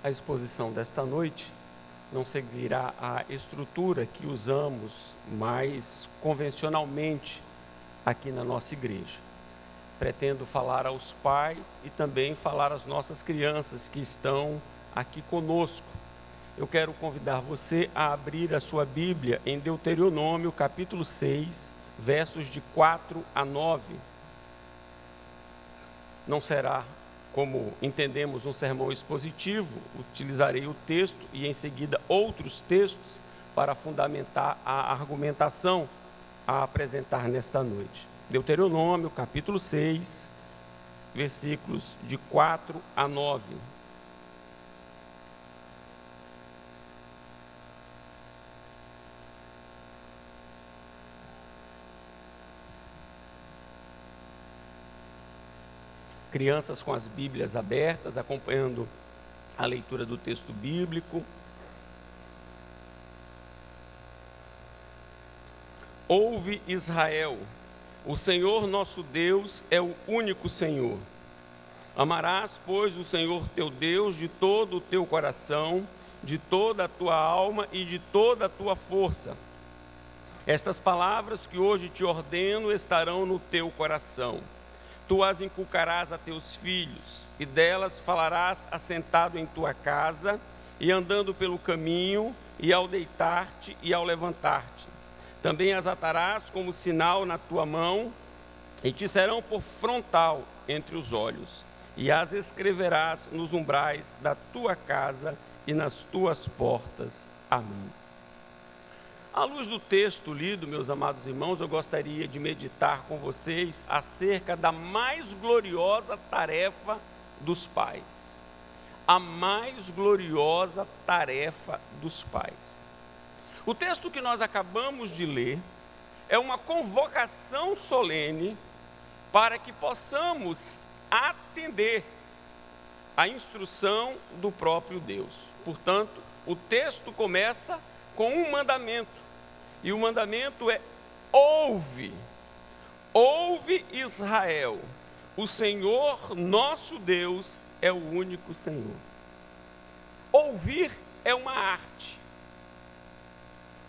A exposição desta noite não seguirá a estrutura que usamos mais convencionalmente aqui na nossa igreja. Pretendo falar aos pais e também falar às nossas crianças que estão aqui conosco. Eu quero convidar você a abrir a sua Bíblia em Deuteronômio, capítulo 6, versos de 4 a 9. Não será, como entendemos, um sermão expositivo. Utilizarei o texto e em seguida outros textos para fundamentar a argumentação a apresentar nesta noite. Deuteronômio, capítulo 6, versículos de 4 a 9. Crianças com as Bíblias abertas, acompanhando a leitura do texto bíblico. Ouve, Israel, o Senhor nosso Deus é o único Senhor. Amarás, pois, o Senhor teu Deus de todo o teu coração, de toda a tua alma e de toda a tua força. Estas palavras que hoje te ordeno estarão no teu coração. Tu as inculcarás a teus filhos, e delas falarás assentado em tua casa, e andando pelo caminho, e ao deitar-te e ao levantar-te. Também as atarás como sinal na tua mão, e te serão por frontal entre os olhos, e as escreverás nos umbrais da tua casa e nas tuas portas. Amém. À luz do texto lido, meus amados irmãos, eu gostaria de meditar com vocês acerca da mais gloriosa tarefa dos pais. A mais gloriosa tarefa dos pais. O texto que nós acabamos de ler é uma convocação solene para que possamos atender à instrução do próprio Deus. Portanto, o texto começa com um mandamento. E o mandamento é: ouve Israel, o Senhor nosso Deus é o único Senhor. Ouvir é uma arte.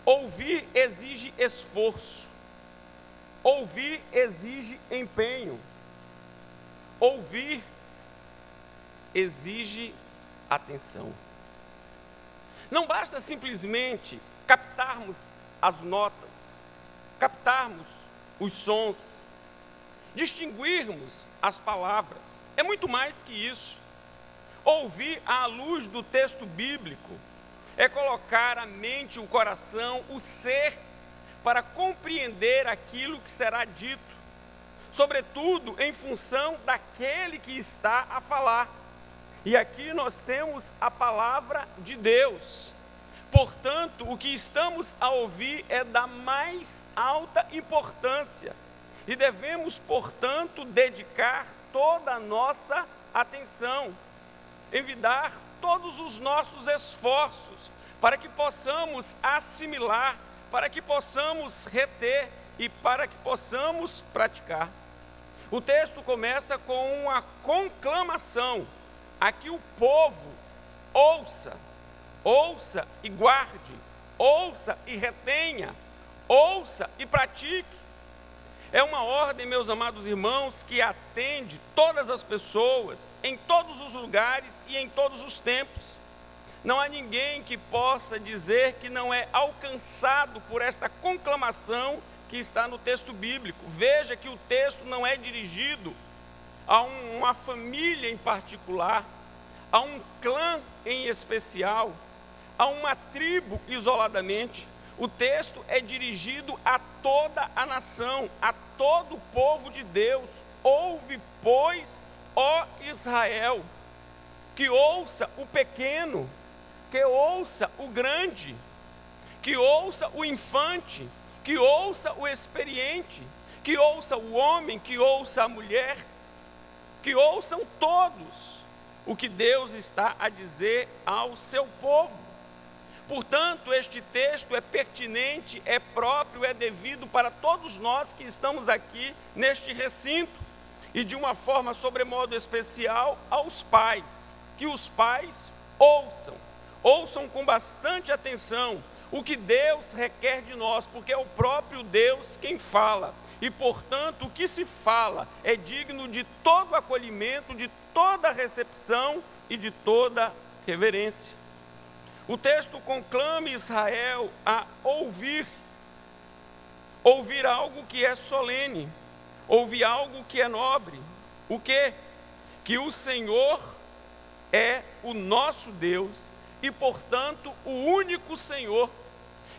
Ouvir exige esforço. Ouvir exige empenho. Ouvir exige atenção. Não basta simplesmente captarmos as notas, captarmos os sons, distinguirmos as palavras. É muito mais que isso. Ouvir à luz do texto bíblico é colocar a mente, o coração, o ser, para compreender aquilo que será dito, sobretudo em função daquele que está a falar. E aqui nós temos a palavra de Deus. Portanto, o que estamos a ouvir é da mais alta importância e devemos, portanto, dedicar toda a nossa atenção, envidar todos os nossos esforços para que possamos assimilar, para que possamos reter e para que possamos praticar. O texto começa com uma conclamação. Aqui o povo ouça e guarde, ouça e retenha, ouça e pratique. É uma ordem, meus amados irmãos, que atende todas as pessoas, em todos os lugares e em todos os tempos. Não há ninguém que possa dizer que não é alcançado por esta conclamação que está no texto bíblico. Veja que o texto não é dirigido a uma família em particular, a um clã em especial, a uma tribo isoladamente. O texto é dirigido a toda a nação, a todo o povo de Deus. Ouve, pois, ó Israel, que ouça o pequeno, que ouça o grande, que ouça o infante, que ouça o experiente, que ouça o homem, que ouça a mulher, que ouçam todos o que Deus está a dizer ao seu povo. Portanto, este texto é pertinente, é próprio, é devido para todos nós que estamos aqui neste recinto, e de uma forma sobremodo especial aos pais. Que os pais ouçam com bastante atenção o que Deus requer de nós, porque é o próprio Deus quem fala. E, portanto, o que se fala é digno de todo acolhimento, de toda recepção e de toda reverência. O texto conclama Israel a ouvir algo que é solene, ouvir algo que é nobre. O quê? Que o Senhor é o nosso Deus e, portanto, o único Senhor,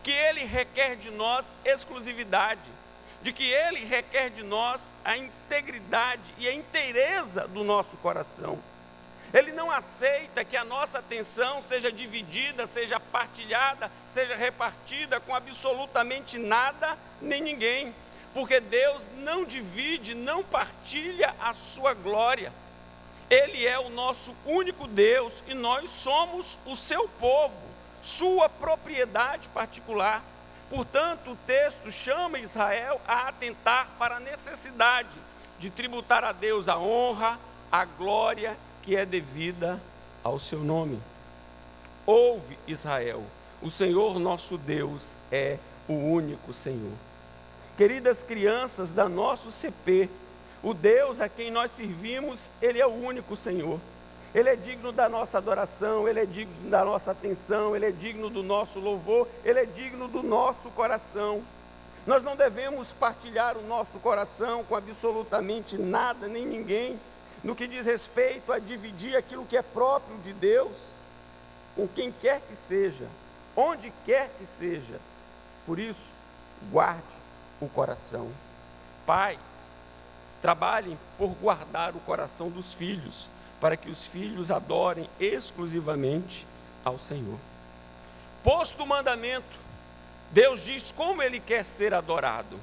que Ele requer de nós exclusividade, de que Ele requer de nós a integridade e a inteireza do nosso coração. Ele não aceita que a nossa atenção seja dividida, seja partilhada, seja repartida com absolutamente nada nem ninguém, porque Deus não divide, não partilha a sua glória. Ele é o nosso único Deus e nós somos o seu povo, sua propriedade particular. Portanto, o texto chama Israel a atentar para a necessidade de tributar a Deus a honra, a glória que é devida ao seu nome. Ouve, Israel, o Senhor nosso Deus é o único Senhor. Queridas crianças da nosso CP, o Deus a quem nós servimos, Ele é o único Senhor. Ele é digno da nossa adoração, Ele é digno da nossa atenção, Ele é digno do nosso louvor, Ele é digno do nosso coração. Nós não devemos partilhar o nosso coração com absolutamente nada, nem ninguém, no que diz respeito a dividir aquilo que é próprio de Deus, com quem quer que seja, onde quer que seja. Por isso, guarde o coração. Pais, trabalhem por guardar o coração dos filhos, para que os filhos adorem exclusivamente ao Senhor. Posto o mandamento, Deus diz como Ele quer ser adorado,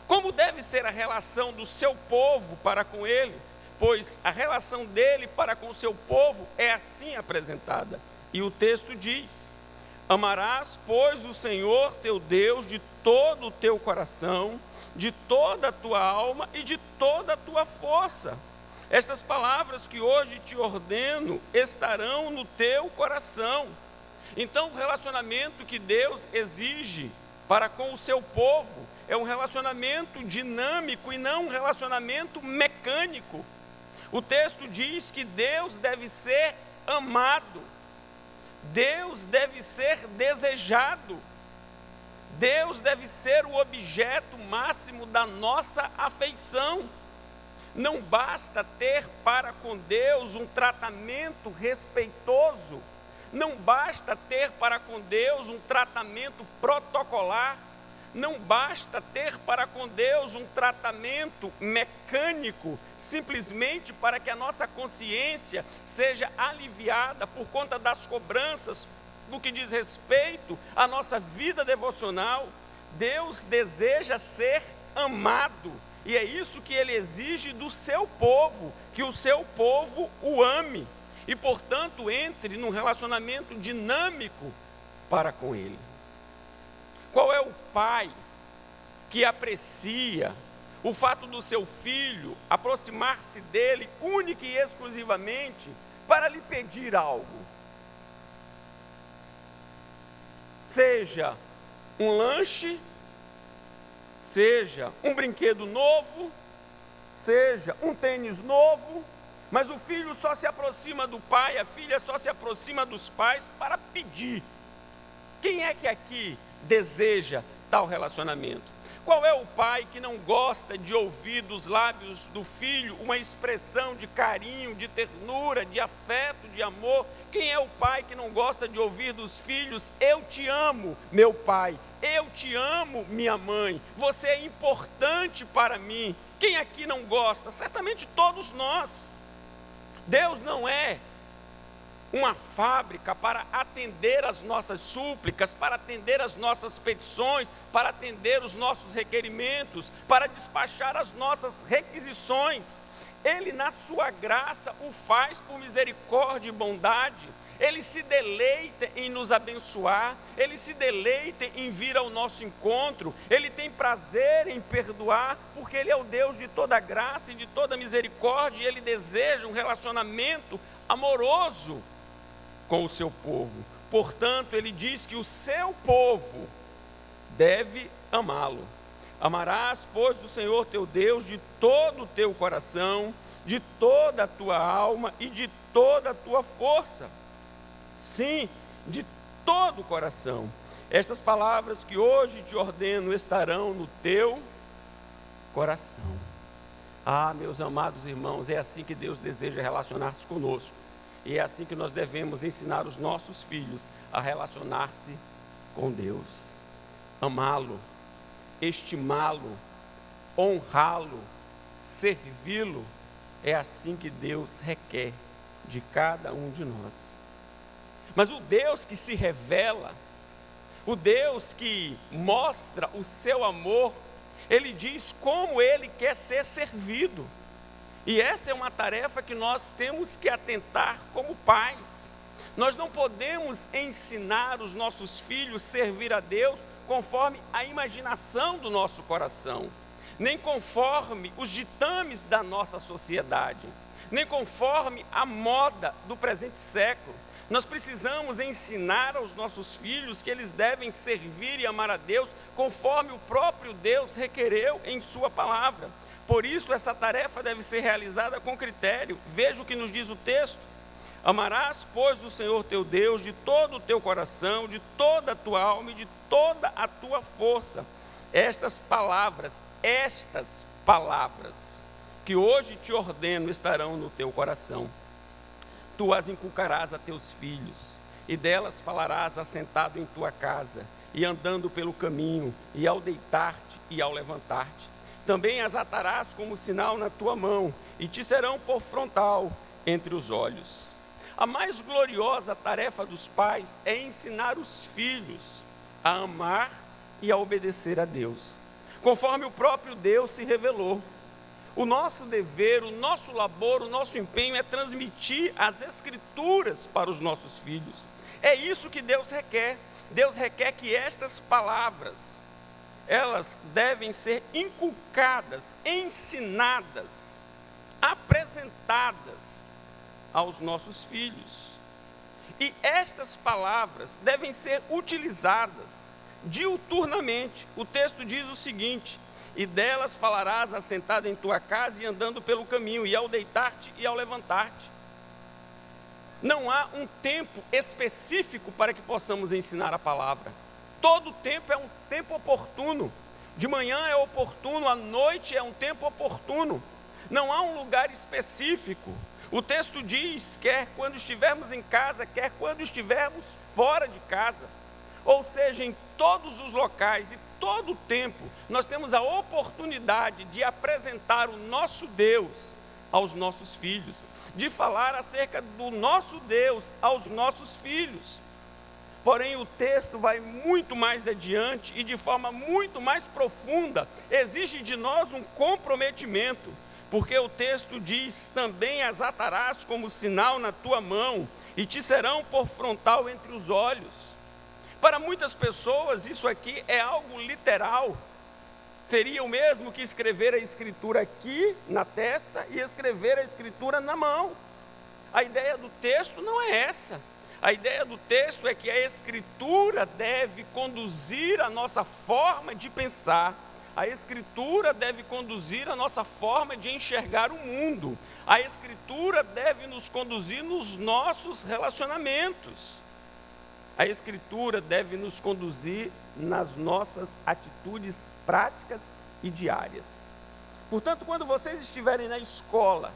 como deve ser a relação do seu povo para com Ele, pois a relação dele para com o seu povo é assim apresentada. E o texto diz: amarás, pois, o Senhor teu Deus de todo o teu coração, de toda a tua alma e de toda a tua força. Estas palavras que hoje te ordeno estarão no teu coração. Então, o relacionamento que Deus exige para com o seu povo é um relacionamento dinâmico e não um relacionamento mecânico. O texto diz que Deus deve ser amado, Deus deve ser desejado, Deus deve ser o objeto máximo da nossa afeição. Não basta ter para com Deus um tratamento respeitoso, não basta ter para com Deus um tratamento protocolar, não basta ter para com Deus um tratamento mecânico, simplesmente para que a nossa consciência seja aliviada por conta das cobranças no que diz respeito à nossa vida devocional. Deus deseja ser amado. E é isso que Ele exige do seu povo, que o seu povo o ame. E, portanto, entre num relacionamento dinâmico para com Ele. Qual é o pai que aprecia o fato do seu filho aproximar-se dele única e exclusivamente para lhe pedir algo? Seja um lanche, seja um brinquedo novo, seja um tênis novo, mas o filho só se aproxima do pai, a filha só se aproxima dos pais para pedir. Quem é que aqui deseja tal relacionamento? Qual é o pai que não gosta de ouvir dos lábios do filho uma expressão de carinho, de ternura, de afeto, de amor? Quem é o pai que não gosta de ouvir dos filhos: eu te amo, meu pai, eu te amo, minha mãe, você é importante para mim? Quem aqui não gosta? Certamente todos nós. Deus não é uma fábrica para atender as nossas súplicas, para atender as nossas petições, para atender os nossos requerimentos, para despachar as nossas requisições. Ele, na sua graça, o faz por misericórdia e bondade. Ele se deleita em nos abençoar, Ele se deleita em vir ao nosso encontro, Ele tem prazer em perdoar, porque Ele é o Deus de toda graça e de toda misericórdia, e Ele deseja um relacionamento amoroso com o seu povo. Portanto, ele diz que o seu povo deve amá-lo. Amarás, pois, o Senhor teu Deus de todo o teu coração, de toda a tua alma e de toda a tua força. Sim, de todo o coração. Estas palavras que hoje te ordeno estarão no teu coração. Ah, meus amados irmãos, é assim que Deus deseja relacionar-se conosco. E é assim que nós devemos ensinar os nossos filhos a relacionar-se com Deus. Amá-lo, estimá-lo, honrá-lo, servi-lo. É assim que Deus requer de cada um de nós. Mas o Deus que se revela, o Deus que mostra o seu amor, ele diz como ele quer ser servido. E essa é uma tarefa que nós temos que atentar como pais. Nós não podemos ensinar os nossos filhos a servir a Deus conforme a imaginação do nosso coração, nem conforme os ditames da nossa sociedade, nem conforme a moda do presente século. Nós precisamos ensinar aos nossos filhos que eles devem servir e amar a Deus conforme o próprio Deus requereu em sua palavra. Por isso, essa tarefa deve ser realizada com critério. Veja o que nos diz o texto. Amarás, pois, o Senhor teu Deus de todo o teu coração, de toda a tua alma e de toda a tua força. Estas palavras que hoje te ordeno estarão no teu coração. Tu as inculcarás a teus filhos, e delas falarás assentado em tua casa, e andando pelo caminho, e ao deitar-te e ao levantar-te. Também as atarás como sinal na tua mão, e te serão por frontal entre os olhos. A mais gloriosa tarefa dos pais é ensinar os filhos a amar e a obedecer a Deus, conforme o próprio Deus se revelou. O nosso dever, o nosso labor, o nosso empenho é transmitir as Escrituras para os nossos filhos. É isso que Deus requer. Deus requer que estas palavras, elas devem ser inculcadas, ensinadas, apresentadas aos nossos filhos. E estas palavras devem ser utilizadas diuturnamente. O texto diz o seguinte: e delas falarás assentado em tua casa e andando pelo caminho, e ao deitar-te e ao levantar-te. Não há um tempo específico para que possamos ensinar a palavra. Todo tempo é um tempo oportuno. De manhã é oportuno, à noite é um tempo oportuno. Não há um lugar específico. O texto diz, quer quando estivermos em casa, quer quando estivermos fora de casa. Ou seja, em todos os locais e todo o tempo, nós temos a oportunidade de apresentar o nosso Deus aos nossos filhos, de falar acerca do nosso Deus aos nossos filhos. Porém, o texto vai muito mais adiante e de forma muito mais profunda, exige de nós um comprometimento, porque o texto diz, também as atarás como sinal na tua mão, e te serão por frontal entre os olhos. Para muitas pessoas, isso aqui é algo literal. Seria o mesmo que escrever a escritura aqui na testa e escrever a escritura na mão. A ideia do texto não é essa. A ideia do texto é que a escritura deve conduzir a nossa forma de pensar. A escritura deve conduzir a nossa forma de enxergar o mundo. A escritura deve nos conduzir nos nossos relacionamentos. A Escritura deve nos conduzir nas nossas atitudes práticas e diárias. Portanto, quando vocês estiverem na escola,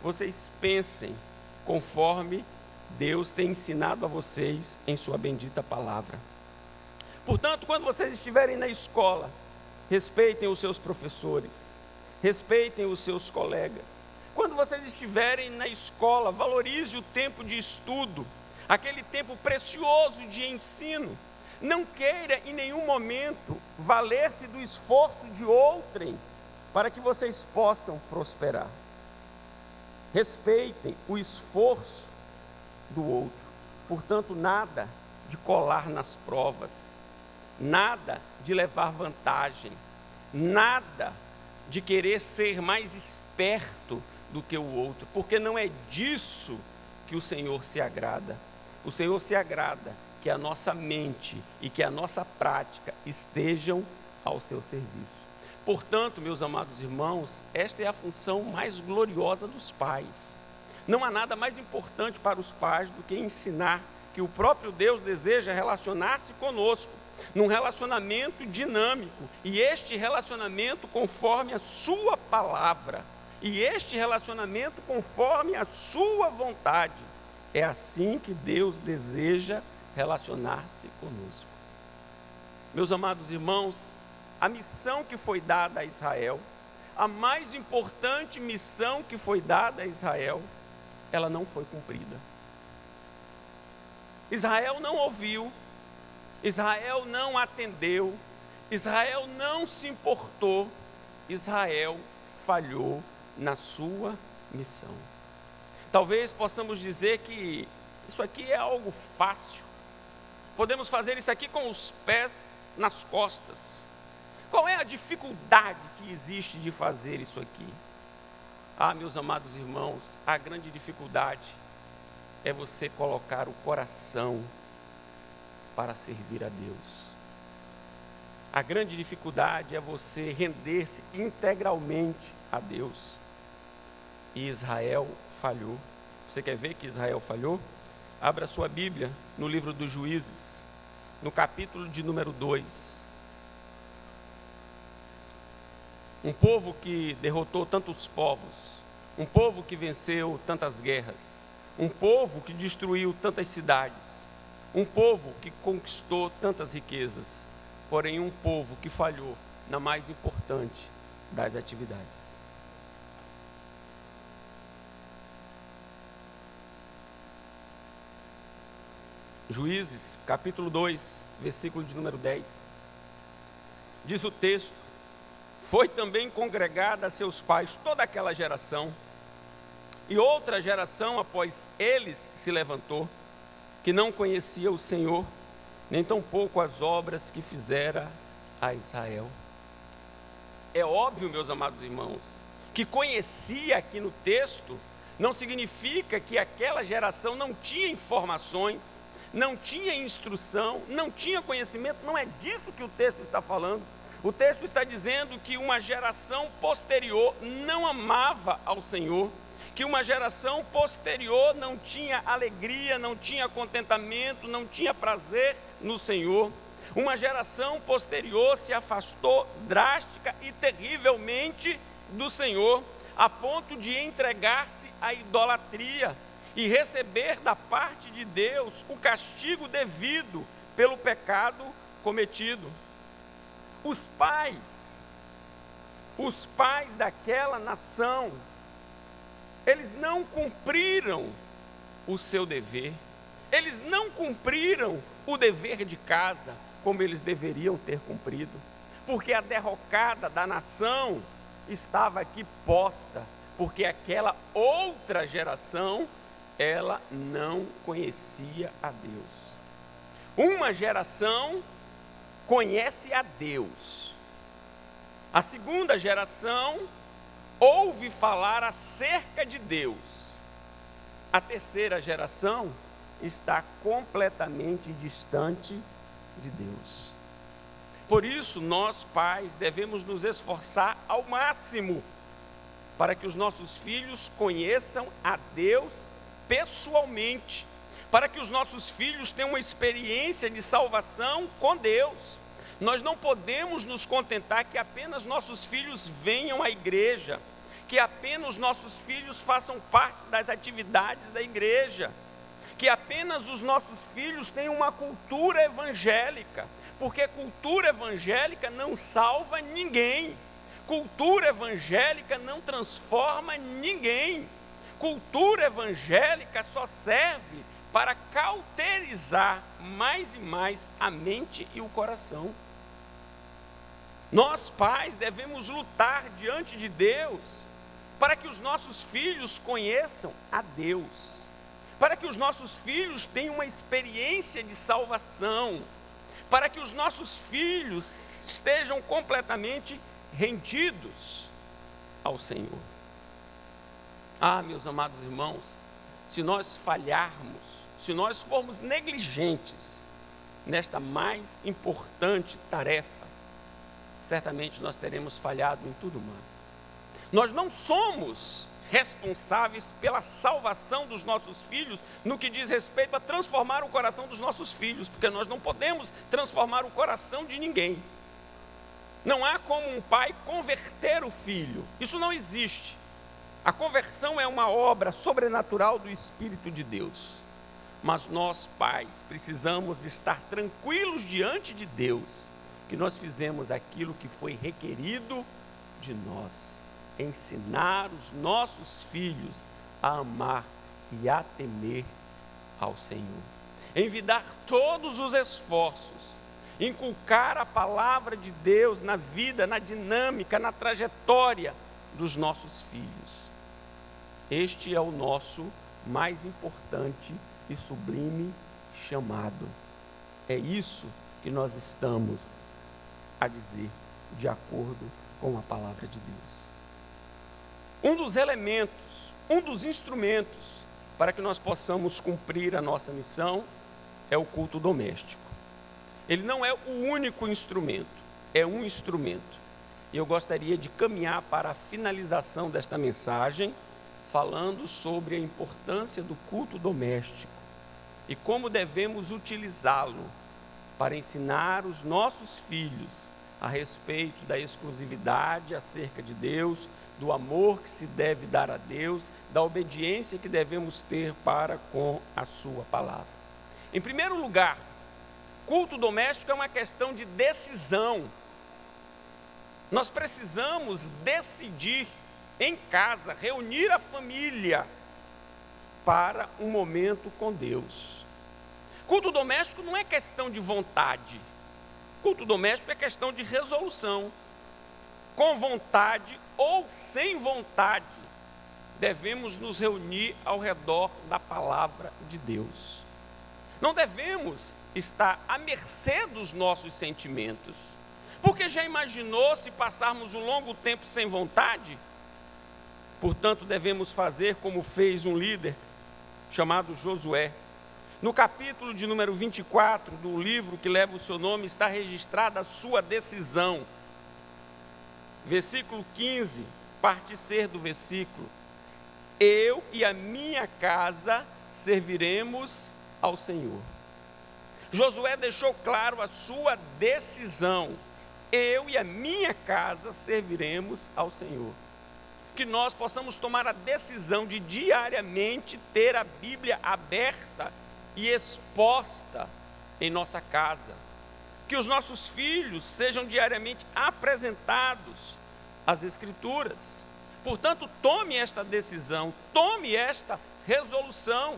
vocês pensem conforme Deus tem ensinado a vocês em sua bendita palavra. Portanto, quando vocês estiverem na escola, respeitem os seus professores, respeitem os seus colegas. Quando vocês estiverem na escola, valorize o tempo de estudo, aquele tempo precioso de ensino. Não queira em nenhum momento valer-se do esforço de outrem para que vocês possam prosperar. Respeitem o esforço do outro. Portanto, nada de colar nas provas, nada de levar vantagem, nada de querer ser mais esperto do que o outro, porque não é disso que o Senhor se agrada. O Senhor se agrada que a nossa mente e que a nossa prática estejam ao seu serviço. Portanto, meus amados irmãos, esta é a função mais gloriosa dos pais. Não há nada mais importante para os pais do que ensinar que o próprio Deus deseja relacionar-se conosco, num relacionamento dinâmico, e este relacionamento conforme a sua palavra, e este relacionamento conforme a sua vontade. É assim que Deus deseja relacionar-se conosco. Meus amados irmãos, a missão que foi dada a Israel, a mais importante missão que foi dada a Israel, ela não foi cumprida. Israel não ouviu, Israel não atendeu, Israel não se importou, Israel falhou na sua missão. Talvez possamos dizer que isso aqui é algo fácil, podemos fazer isso aqui com os pés nas costas. Qual é a dificuldade que existe de fazer isso aqui? Ah, meus amados irmãos, a grande dificuldade é você colocar o coração para servir a Deus. A grande dificuldade é você render-se integralmente a Deus. E Israel falhou. Você quer ver que Israel falhou? Abra sua Bíblia no livro dos Juízes, no capítulo de número 2. Um povo que derrotou tantos povos, um povo que venceu tantas guerras, um povo que destruiu tantas cidades, um povo que conquistou tantas riquezas, porém um povo que falhou na mais importante das atividades. Juízes, capítulo 2, versículo de número 10. Diz o texto: foi também congregada a seus pais toda aquela geração, e outra geração após eles se levantou, que não conhecia o Senhor, nem tampouco as obras que fizera a Israel. É óbvio, meus amados irmãos, que conhecia aqui no texto, não significa que aquela geração não tinha informações, não tinha instrução, não tinha conhecimento, não é disso que o texto está falando. O texto está dizendo que uma geração posterior não amava ao Senhor, que uma geração posterior não tinha alegria, não tinha contentamento, não tinha prazer no Senhor. Uma geração posterior se afastou drástica e terrivelmente do Senhor, a ponto de entregar-se à idolatria e receber da parte de Deus o castigo devido pelo pecado cometido. Os pais daquela nação, eles não cumpriram o seu dever, eles não cumpriram o dever de casa como eles deveriam ter cumprido, porque a derrocada da nação estava aqui posta, porque aquela outra geração, ela não conhecia a Deus. Uma geração conhece a Deus, a segunda geração ouve falar acerca de Deus, a terceira geração está completamente distante de Deus. Por isso, nós pais devemos nos esforçar ao máximo para que os nossos filhos conheçam a Deus pessoalmente, para que os nossos filhos tenham uma experiência de salvação com Deus. Nós não podemos nos contentar que apenas nossos filhos venham à igreja, que apenas nossos filhos façam parte das atividades da igreja, que apenas os nossos filhos tenham uma cultura evangélica, porque cultura evangélica não salva ninguém, cultura evangélica não transforma ninguém, cultura evangélica só serve para cauterizar mais e mais a mente e o coração. Nós pais devemos lutar diante de Deus para que os nossos filhos conheçam a Deus, para que os nossos filhos tenham uma experiência de salvação, para que os nossos filhos estejam completamente rendidos ao Senhor. Ah, meus amados irmãos, se nós falharmos, se nós formos negligentes nesta mais importante tarefa, certamente nós teremos falhado em tudo mais. Nós não somos responsáveis pela salvação dos nossos filhos no que diz respeito a transformar o coração dos nossos filhos, porque nós não podemos transformar o coração de ninguém. Não há como um pai converter o filho, isso não existe. A conversão é uma obra sobrenatural do Espírito de Deus. Mas nós, pais, precisamos estar tranquilos diante de Deus, que nós fizemos aquilo que foi requerido de nós: ensinar os nossos filhos a amar e a temer ao Senhor. Envidar todos os esforços, inculcar a palavra de Deus na vida, na dinâmica, na trajetória dos nossos filhos. Este é o nosso mais importante e sublime chamado. É isso que nós estamos a dizer, de acordo com a palavra de Deus. Um dos elementos, um dos instrumentos para que nós possamos cumprir a nossa missão é o culto doméstico. Ele não é o único instrumento, é um instrumento. E eu gostaria de caminhar para a finalização desta mensagem, falando sobre a importância do culto doméstico e como devemos utilizá-lo para ensinar os nossos filhos a respeito da exclusividade acerca de Deus, do amor que se deve dar a Deus, da obediência que devemos ter para com a sua palavra. Em primeiro lugar, culto doméstico é uma questão de decisão. Nós precisamos decidir em casa, reunir a família para um momento com Deus. Culto doméstico não é questão de vontade. Culto doméstico é questão de resolução. Com vontade ou sem vontade, devemos nos reunir ao redor da palavra de Deus. Não devemos estar à mercê dos nossos sentimentos. Porque já imaginou se passarmos um longo tempo sem vontade? Portanto, devemos fazer como fez um líder chamado Josué. No capítulo de número 24 do livro que leva o seu nome, está registrada a sua decisão. Versículo 15, parte C do versículo: eu e a minha casa serviremos ao Senhor. Josué deixou claro a sua decisão: eu e a minha casa serviremos ao Senhor. Que nós possamos tomar a decisão de diariamente ter a Bíblia aberta e exposta em nossa casa. Que os nossos filhos sejam diariamente apresentados às Escrituras. Portanto, tome esta decisão, tome esta resolução.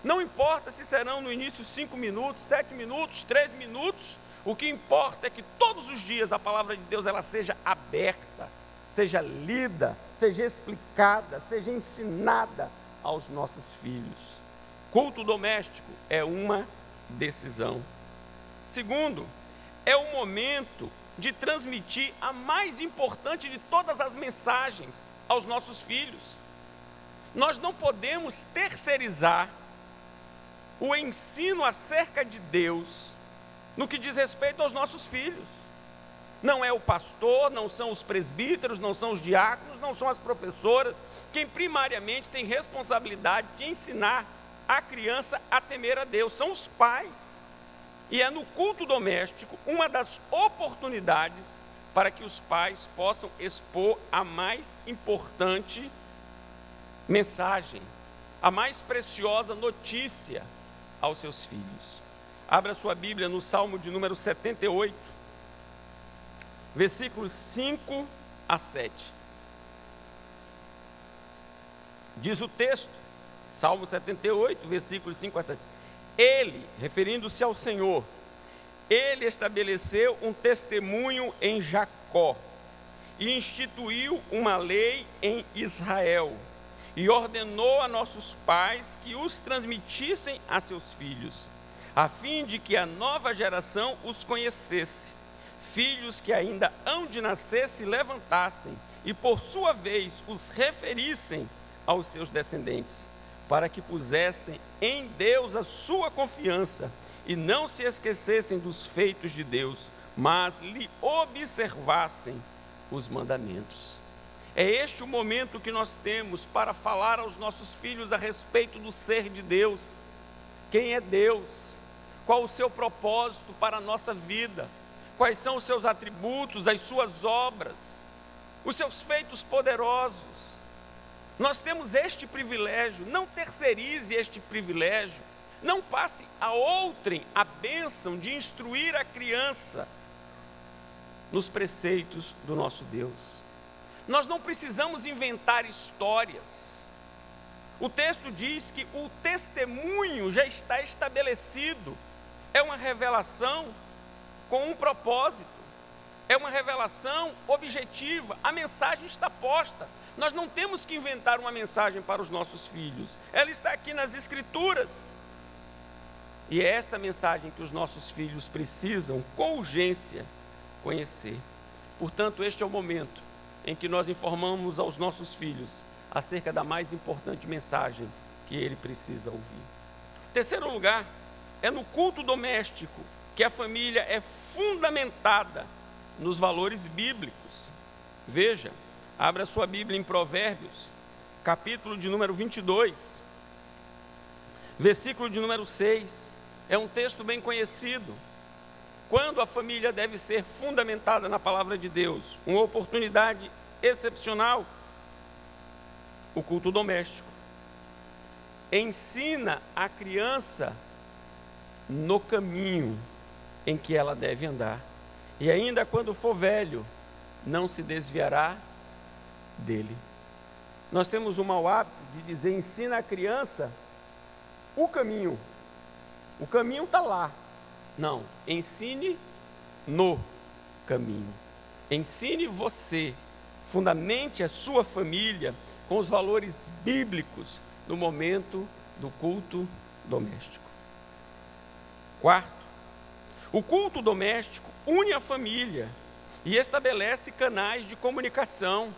Não importa se serão no início 5 minutos, 7 minutos, 3 minutos. O que importa é que todos os dias a palavra de Deus ela seja aberta, seja lida, seja explicada, seja ensinada aos nossos filhos. Culto doméstico é uma decisão. Segundo, é o momento de transmitir a mais importante de todas as mensagens aos nossos filhos. Nós não podemos terceirizar o ensino acerca de Deus no que diz respeito aos nossos filhos. Não é o pastor, não são os presbíteros, não são os diáconos, não são as professoras, quem primariamente tem responsabilidade de ensinar a criança a temer a Deus, são os pais. E é no culto doméstico uma das oportunidades para que os pais possam expor a mais importante mensagem, a mais preciosa notícia aos seus filhos. Abra sua Bíblia no Salmo de número 78, versículos 5 a 7. Diz o texto, Salmo 78, versículos 5 a 7. Ele, referindo-se ao Senhor, ele estabeleceu um testemunho em Jacó e instituiu uma lei em Israel e ordenou a nossos pais que os transmitissem a seus filhos, a fim de que a nova geração os conhecesse. Filhos que ainda hão de nascer se levantassem e por sua vez os referissem aos seus descendentes, para que pusessem em Deus a sua confiança e não se esquecessem dos feitos de Deus, mas lhe observassem os mandamentos. É este o momento que nós temos para falar aos nossos filhos a respeito do ser de Deus. Quem é Deus? Qual o seu propósito para a nossa vida? Quais são os seus atributos, as suas obras, os seus feitos poderosos? Nós temos este privilégio, não terceirize este privilégio, não passe a outrem a bênção de instruir a criança nos preceitos do nosso Deus. Nós não precisamos inventar histórias. O texto diz que o testemunho já está estabelecido, é uma revelação com um propósito, é uma revelação objetiva, a mensagem está posta. Nós não temos que inventar uma mensagem para os nossos filhos, ela está aqui nas Escrituras. E é esta mensagem que os nossos filhos precisam, com urgência, conhecer. Portanto, este é o momento em que nós informamos aos nossos filhos acerca da mais importante mensagem que ele precisa ouvir. Terceiro lugar, é no culto doméstico que a família é fundamentada nos valores bíblicos. Veja, abra sua Bíblia em Provérbios, capítulo de número 22, versículo de número 6. É um texto bem conhecido. Quando a família deve ser fundamentada na palavra de Deus? Uma oportunidade excepcional, o culto doméstico. Ensina a criança no caminho em que ela deve andar, e ainda quando for velho, não se desviará dele. Nós temos o mau hábito de dizer: ensina a criança o caminho está lá. Não, ensine no caminho. Ensine você, fundamente a sua família com os valores bíblicos no momento do culto doméstico. Quarto, o culto doméstico une a família e estabelece canais de comunicação.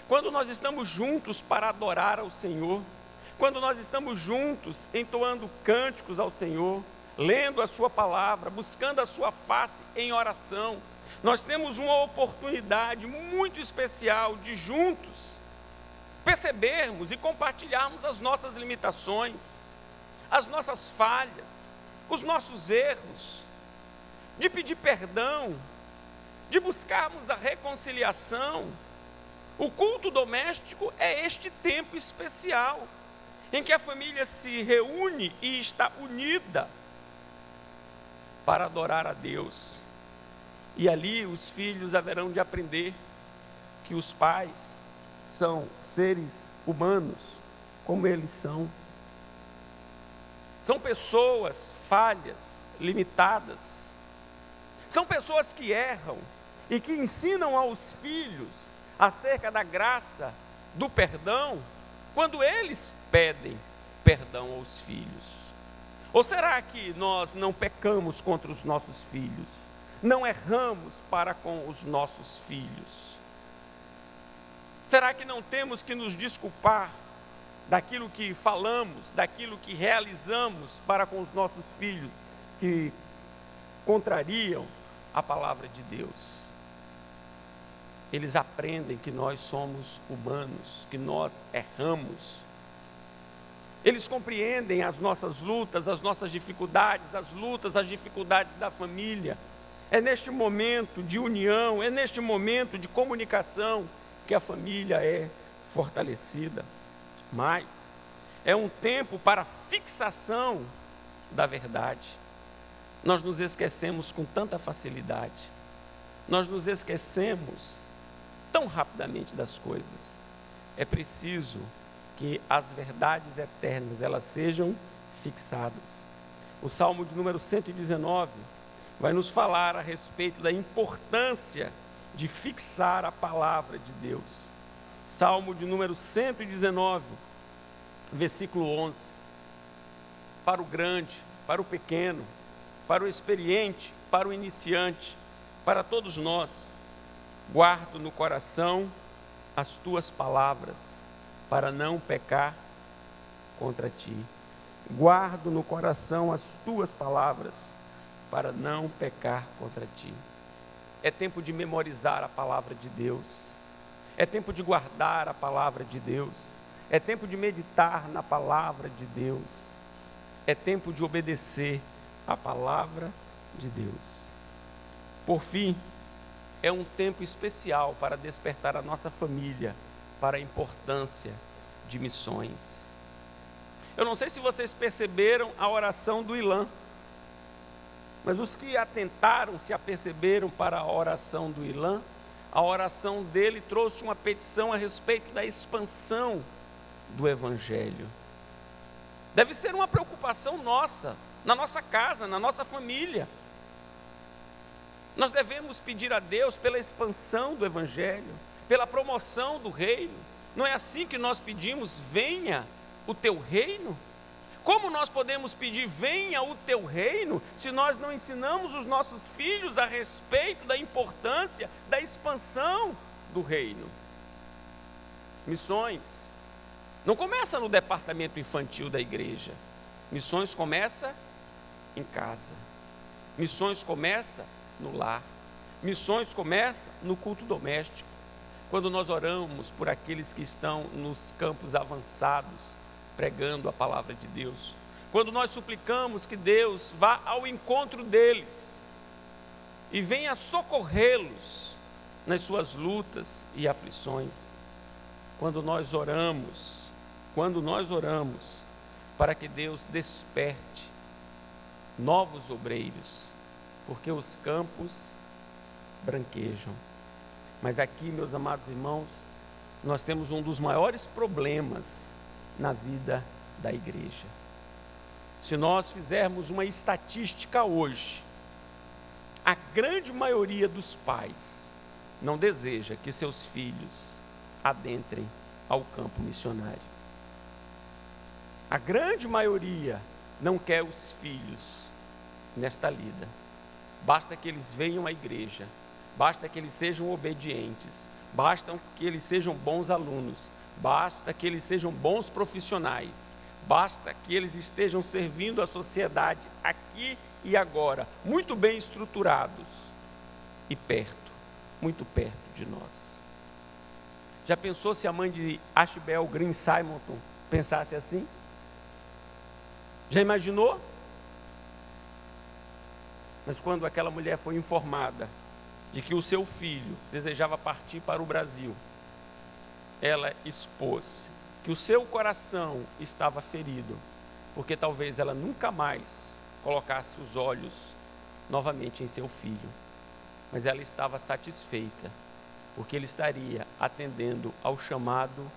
Quando nós estamos juntos para adorar ao Senhor, quando nós estamos juntos entoando cânticos ao Senhor, lendo a sua palavra, buscando a sua face em oração, nós temos uma oportunidade muito especial de juntos percebermos e compartilharmos as nossas limitações, as nossas falhas, os nossos erros, de pedir perdão, de buscarmos a reconciliação. O culto doméstico é este tempo especial em que a família se reúne e está unida para adorar a Deus. E ali os filhos haverão de aprender que os pais são seres humanos, como eles são. São pessoas falhas, limitadas. São pessoas que erram e que ensinam aos filhos acerca da graça, do perdão, quando eles pedem perdão aos filhos. Ou será que nós não pecamos contra os nossos filhos? Não erramos para com os nossos filhos? Será que não temos que nos desculpar daquilo que falamos, daquilo que realizamos para com os nossos filhos que contrariam a palavra de Deus? Eles aprendem que nós somos humanos, que nós erramos. Eles compreendem as nossas lutas, as nossas dificuldades, as lutas, as dificuldades da família. É neste momento de união, é neste momento de comunicação que a família é fortalecida. Mas é um tempo para fixação da verdade. Nós nos esquecemos com tanta facilidade. Nós nos esquecemos tão rapidamente das coisas. É preciso que as verdades eternas elas sejam fixadas. O Salmo de número 119 vai nos falar a respeito da importância de fixar a palavra de Deus. Salmo de número 119, versículo 11. Para o grande, para o pequeno, para o experiente, para o iniciante, para todos nós, guardo no coração as tuas palavras, para não pecar contra ti. Guardo no coração as tuas palavras, para não pecar contra ti. É tempo de memorizar a palavra de Deus. É tempo de guardar a palavra de Deus. É tempo de meditar na palavra de Deus. É tempo de obedecer a palavra de Deus. Por fim, é um tempo especial para despertar a nossa família para a importância de missões. Eu não sei se vocês perceberam a oração do Ilan, mas os que atentaram, se aperceberam para a oração do Ilan, a oração dele trouxe uma petição a respeito da expansão do Evangelho. Deve ser uma preocupação nossa, na nossa casa, na nossa família. Nós devemos pedir a Deus pela expansão do Evangelho, pela promoção do reino. Não é assim que nós pedimos, venha o teu reino? Como nós podemos pedir, venha o teu reino, se nós não ensinamos os nossos filhos a respeito da importância da expansão do reino? Missões não começa no departamento infantil da igreja. Missões começa em casa. Missões começa no lar. Missões começa no culto doméstico. Quando nós oramos por aqueles que estão nos campos avançados, pregando a palavra de Deus. Quando nós suplicamos que Deus vá ao encontro deles e venha socorrê-los nas suas lutas e aflições. Quando nós oramos para que Deus desperte novos obreiros, porque os campos branquejam. Mas aqui, meus amados irmãos, nós temos um dos maiores problemas na vida da igreja. Se nós fizermos uma estatística hoje, a grande maioria dos pais não deseja que seus filhos adentrem ao campo missionário. A grande maioria não quer os filhos nesta lida. Basta que eles venham à igreja, basta que eles sejam obedientes, basta que eles sejam bons alunos, basta que eles sejam bons profissionais, basta que eles estejam servindo a sociedade aqui e agora, muito bem estruturados e perto, muito perto de nós. Já pensou se a mãe de Ashbel Green Simonton pensasse assim? Já imaginou? Mas quando aquela mulher foi informada de que o seu filho desejava partir para o Brasil, ela expôs que o seu coração estava ferido, porque talvez ela nunca mais colocasse os olhos novamente em seu filho, mas ela estava satisfeita, porque ele estaria atendendo ao chamado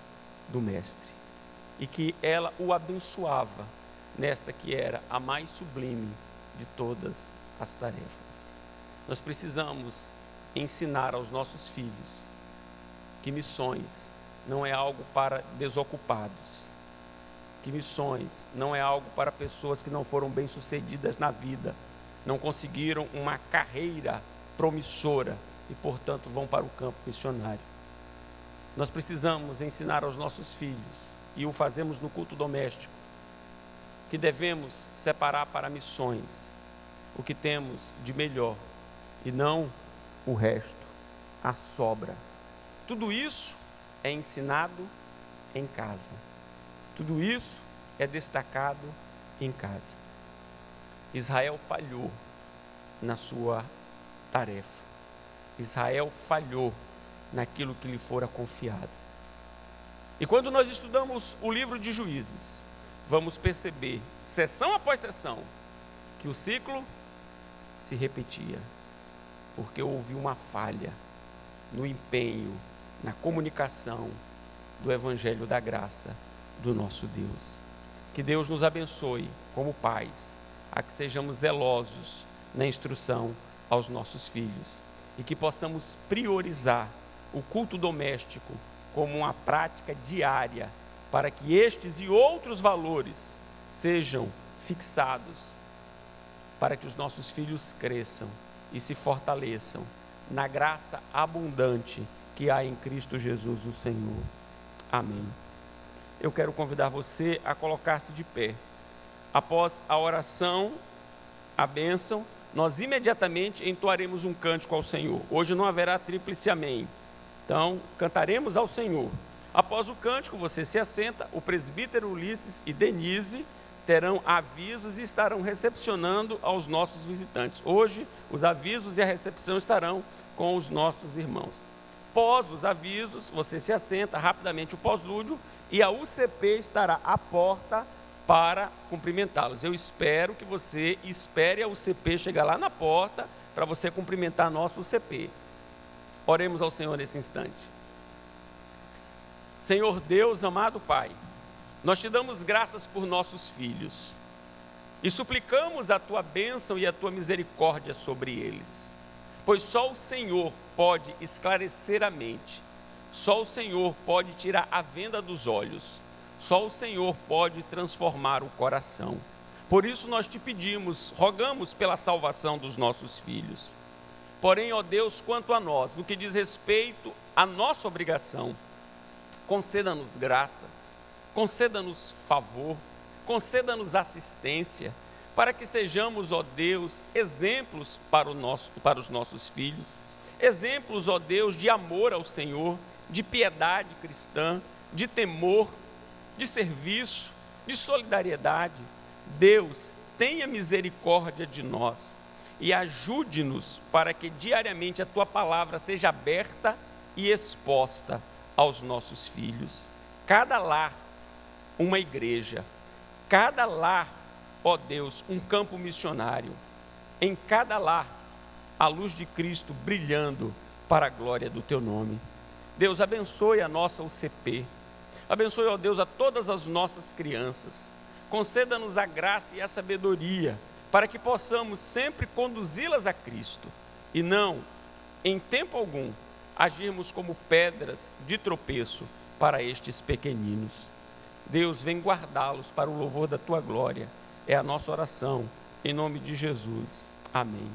do Mestre, e que ela o abençoava nesta que era a mais sublime de todas as tarefas. Nós precisamos ensinar aos nossos filhos que missões não é algo para desocupados, que missões não é algo para pessoas que não foram bem-sucedidas na vida, não conseguiram uma carreira promissora e, portanto, vão para o campo missionário. Nós precisamos ensinar aos nossos filhos, e o fazemos no culto doméstico, que devemos separar para missões o que temos de melhor e não o resto, a sobra. Tudo isso é ensinado em casa. Tudo isso é destacado em casa. Israel falhou na sua tarefa. Israel falhou naquilo que lhe fora confiado. E quando nós estudamos o livro de Juízes, vamos perceber, sessão após sessão, que o ciclo se repetia, porque houve uma falha no empenho, na comunicação do Evangelho da graça do nosso Deus. Que Deus nos abençoe como pais, a que sejamos zelosos na instrução aos nossos filhos e que possamos priorizar o culto doméstico como uma prática diária, para que estes e outros valores sejam fixados, para que os nossos filhos cresçam e se fortaleçam na graça abundante que há em Cristo Jesus, o Senhor. Amém. eu quero convidar você a colocar-se de pé. Após a oração, a bênção, nós imediatamente entoaremos um cântico ao Senhor. Hoje não haverá tríplice amém. Então, cantaremos ao Senhor. Após o cântico, você se assenta, o presbítero Ulisses e Denise terão avisos e estarão recepcionando aos nossos visitantes. Hoje, os avisos e a recepção estarão com os nossos irmãos. Após os avisos, você se assenta rapidamente o pós-lúdio e a UCP estará à porta para cumprimentá-los. Eu espero que você espere a UCP chegar lá na porta para você cumprimentar a nossa UCP. Oremos ao Senhor nesse instante. Senhor Deus, amado Pai, nós te damos graças por nossos filhos e suplicamos a tua bênção e a tua misericórdia sobre eles, pois só o Senhor pode esclarecer a mente, só o Senhor pode tirar a venda dos olhos, só o Senhor pode transformar o coração. Por isso nós te pedimos, rogamos pela salvação dos nossos filhos. Porém, ó Deus, quanto a nós, no que diz respeito à nossa obrigação, conceda-nos graça, conceda-nos favor, conceda-nos assistência, para que sejamos, ó Deus, exemplos para os nossos filhos, exemplos, ó Deus, de amor ao Senhor, de piedade cristã, de temor, de serviço, de solidariedade. Deus, tenha misericórdia de nós e ajude-nos para que diariamente a tua palavra seja aberta e exposta aos nossos filhos. Cada lar, uma igreja. Cada lar, ó Deus, um campo missionário. Em cada lar, a luz de Cristo brilhando para a glória do teu nome. Deus, abençoe a nossa UCP. Abençoe, ó Deus, a todas as nossas crianças. Conceda-nos a graça e a sabedoria para que possamos sempre conduzi-las a Cristo e não, em tempo algum, agirmos como pedras de tropeço para estes pequeninos. Deus, vem guardá-los para o louvor da tua glória. É a nossa oração, em nome de Jesus. Amém.